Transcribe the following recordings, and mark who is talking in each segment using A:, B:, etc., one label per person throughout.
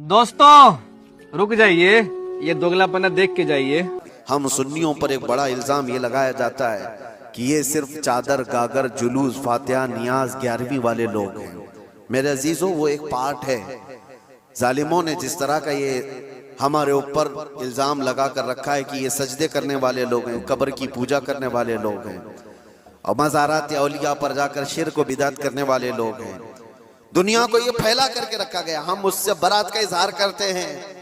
A: दोस्तों रुक जाइए, ये दोगलापना देख के जाइए।
B: हम सुन्नियों पर एक बड़ा इल्जाम ये लगाया जाता है कि ये सिर्फ चादर, गागर, जुलूस, फातिहा, नियाज, 11वीं वाले लोग हैं। मेरे अजीजों, वो एक पार्ट है। जालिमों ने जिस तरह का ये हमारे ऊपर इल्जाम लगा कर रखा है कि ये सजदे करने वाले लोग हैं, कब्र की पूजा करने वाले लोग हैं और मज़ारात औलिया पर जाकर शिर्क व बिदअत करने वाले लोग हैं, दुनिया को ये फैला करके रखा गया। हम उससे बरात का इजहार करते हैं।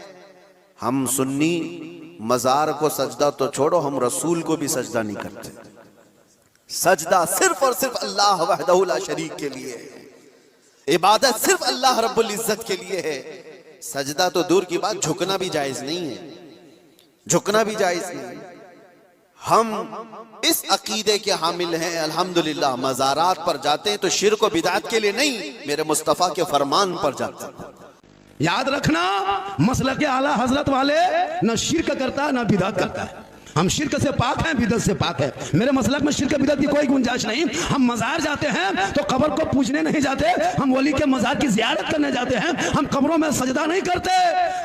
B: हम सुन्नी मज़ार को सजदा तो छोड़ो, हम रसूल को भी सजदा नहीं करते। सजदा सिर्फ और सिर्फ अल्लाह वहदहू ला शरीक के लिए है। इबादत सिर्फ अल्लाह रब्बुल इज्जत के लिए है। सजदा तो दूर की बात, झुकना भी जायज नहीं है, झुकना भी जायज नहीं। हम इस अकीदे के हामिल हैं, अल्हम्दुलिल्लाह। मज़ारात पर जाते हैं तो शिर्क व बिदअत के लिए नहीं, मेरे मुस्तफ़ा के फरमान पर जाते हैं।
C: याद रखना, मसलक आला हजरत वाले न शिर्क करता है न बिदअत करता है। हम शिर्क से पाक हैं, बिदअत से पाक है। मेरे मसलक में शिर्क बिदअत की कोई गुंजाइश नहीं। हम मज़ार जाते हैं तो कब्र को पूजने नहीं जाते, हम वली के मज़ार की ज़ियारत करने जाते हैं। हम कब्रों में सजदा नहीं करते।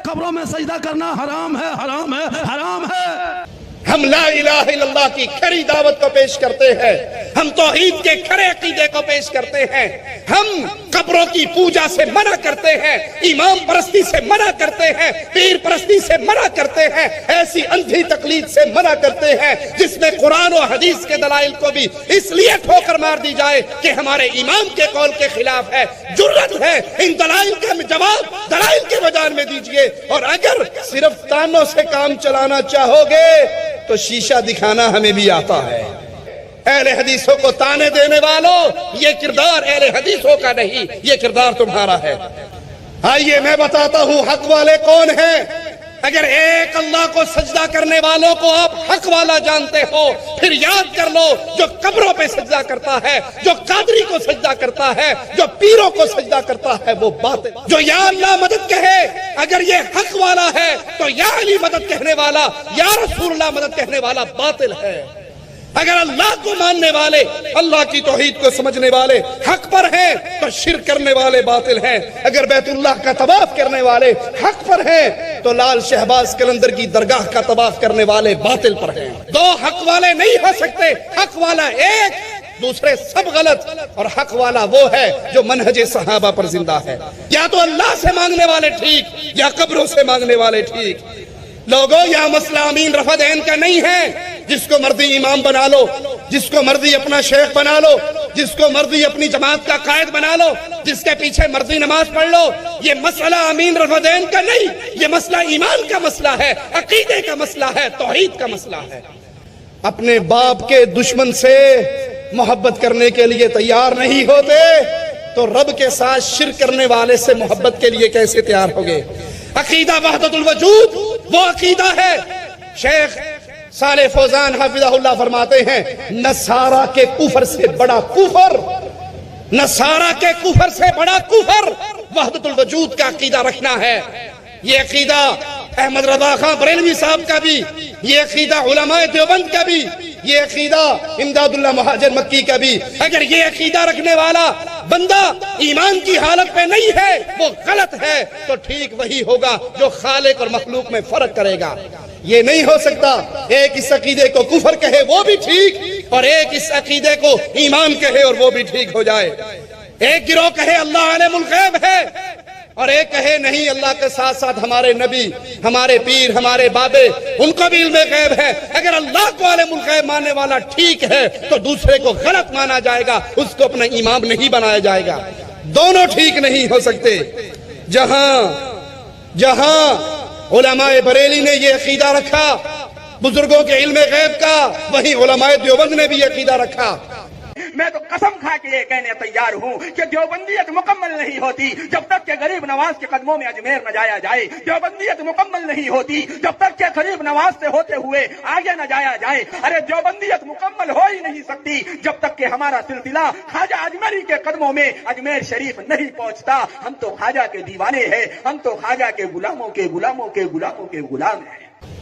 C: कब्रों में सजदा करना हराम है, हराम है, हराम है।
D: हम ला इलाहा इल्लल्लाह की खरी दावत को पेश करते हैं। हम तौहीद के खरे अकीदे को पेश करते हैं। हम कब्रों की पूजा से मना करते हैं, इमाम परस्ती से मना करते हैं, पीर परस्ती से मना करते हैं, ऐसी अंधी तकलीद से मना करते हैं जिसमें कुरान और हदीस के दलाइल को भी इसलिए ठोकर मार दी जाए कि हमारे इमाम के कौल के खिलाफ है। जुर्रत है, इन दलाइल का जवाब दलाइल के मैदान में दीजिए। और अगर सिर्फ तानों से काम चलाना चाहोगे तो शीशा दिखाना हमें भी आता है। अहले हदीसों को ताने देने वालों, ये किरदार अहले हदीसों का नहीं, ये किरदार तुम्हारा है। आइए मैं बताता हूँ हक वाले कौन हैं। अगर एक अल्लाह को सजदा करने वालों को आप हक वाला जानते हो, फिर याद कर लो, जो कब्रों पे सजदा करता है, जो कादरी को सजदा करता है, जो पीरों को सजदा करता है, वो बातिल। जो या अल्लाह मदद कहे, अगर ये हक वाला है तो या अली मदद कहने वाला, या रसूलुल्लाह मदद कहने वाला बातिल है। अगर अल्लाह को मानने वाले, अल्लाह की तौहीद को समझने वाले हक पर हैं तो शिर्क करने वाले बातिल हैं। अगर बैतुल्लाह का तवाफ करने वाले हक पर हैं तो लाल शहबाज कलंदर की दरगाह का तवाफ करने वाले बातिल पर हैं। दो हक वाले नहीं हो सकते। हक वाला एक, दूसरे सब गलत। और हक वाला वो है जो मनहजे सहाबा पर जिंदा है। या तो अल्लाह से मांगने वाले ठीक, या कब्रों से मांगने वाले ठीक। लोगों, यह मसला अमीन रफादैन का नहीं है। जिसको मर्जी इमाम बना लो, जिसको मर्जी अपना शेख बना लो, जिसको मर्जी अपनी जमात का कायद बना लो, जिसके पीछे मर्जी नमाज पढ़ लो। ये मसला अमीन रफादैन का नहीं, ये मसला ईमान का मसला है, अकीदे का मसला है, तौहीद का मसला है। अपने बाप के दुश्मन से मोहब्बत करने के लिए तैयार नहीं होते तो रब के साथ शिर्क करने वाले से मोहब्बत के लिए कैसे तैयार होगे। अकीदा वहदतुल वजूद वो अकीदा है। शेख साले फौजान हाफिज़हुल्लाह फरमाते हैं, नसारा के कुफर से बड़ा कुफर, नसारा के कुफर से बड़ा कुफर वहदतुल वजूद का अकीदा रखना है। ये अकीदा अहमद रज़ा खान बरेलवी साहब का भी, ये अकीदा उलमाए देवबंद का भी, ये अकीदा इमदादुल्लाह मुहाजिर मक्की का भी। अगर ये अकीदा रखने वाला बंदा ईमान की हालत पे नहीं है, वो गलत है, तो ठीक वही होगा जो खालिक और मखलूक में फर्क करेगा। ये नहीं हो सकता एक इस अकीदे को कुफर कहे वो भी ठीक, और एक इस अकीदे को ईमान कहे और वो भी ठीक हो जाए। एक गिरोह कहे अल्लाह आलिमुल गैब है, और एक कहे नहीं, अल्लाह के साथ साथ हमारे नबी, हमारे पीर, हमारे बाबे, उनको भी इल्मे गैब है। अगर अल्लाह को आलिमुल गैब मानने वाला ठीक है तो दूसरे को गलत माना जाएगा, उसको अपना इमाम नहीं बनाया जाएगा। दोनों ठीक नहीं हो सकते। जहां उलमाए बरेली ने ये अकीदा रखा बुजुर्गों के इल्मे गैब का, वहीं उलमाए देवबंद ने भी ये अकीदा रखा।
E: मैं तो कसम खा के ये कहने तैयार हूँ कि देवबंदियत मुकम्मल नहीं होती जब तक के गरीब नवाज के कदमों में अजमेर न जाया जाए। देवबंदियत मुकम्मल नहीं होती जब तक के गरीब नवाज से होते हुए आगे न जाया जाए। अरे देवबंदियत मुकम्मल हो ही नहीं सकती जब तक के हमारा सिलसिला ख्वाजा अजमेरी के कदमों में अजमेर शरीफ नहीं पहुँचता। हम तो ख्वाजा के दीवाने हैं, हम तो ख्वाजा के गुलामों के गुलामों के गुलामों के गुलाम हैं।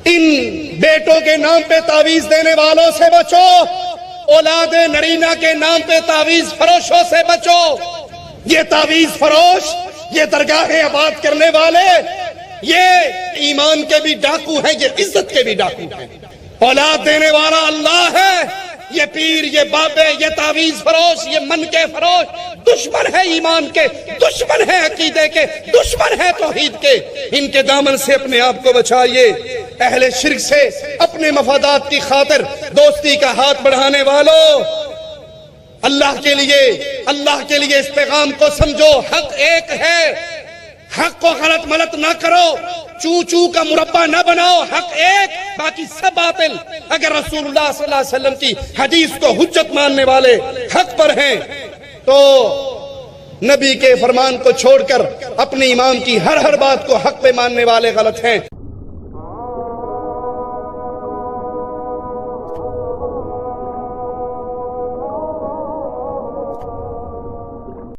D: इन बेटों के नाम पे तावीज देने वालों से बचो, औलाद नरीना के नाम पे तावीज फरोशों से बचो। ये तावीज फरोश, ये दरगाहें आबाद करने वाले یہ ایمان کے بھی ڈاکو ہیں، یہ عزت کے بھی ڈاکو ہیں۔ اولاد دینے والا اللہ ہے، یہ پیر، یہ بابے، یہ تعویذ فروش، یہ من کے فروش دشمن ہے ایمان کے، دشمن ہے عقیدے کے، دشمن ہے توحید کے۔ ان کے دامن سے اپنے آپ کو بچائیے۔ اہل شرک سے اپنے مفادات کی خاطر دوستی کا ہاتھ بڑھانے والوں، اللہ کے لیے اس پیغام کو سمجھو، حق ایک ہے، حق کو غلط ملت نہ کرو، چو چو کا مربع نہ بناؤ، حق ایک، باقی سب باطل۔ اگر رسول اللہ صلی اللہ علیہ وسلم کی حدیث کو حجت ماننے والے حق پر ہیں تو نبی کے فرمان کو چھوڑ کر اپنے امام کی ہر بات کو حق پہ ماننے والے غلط ہیں۔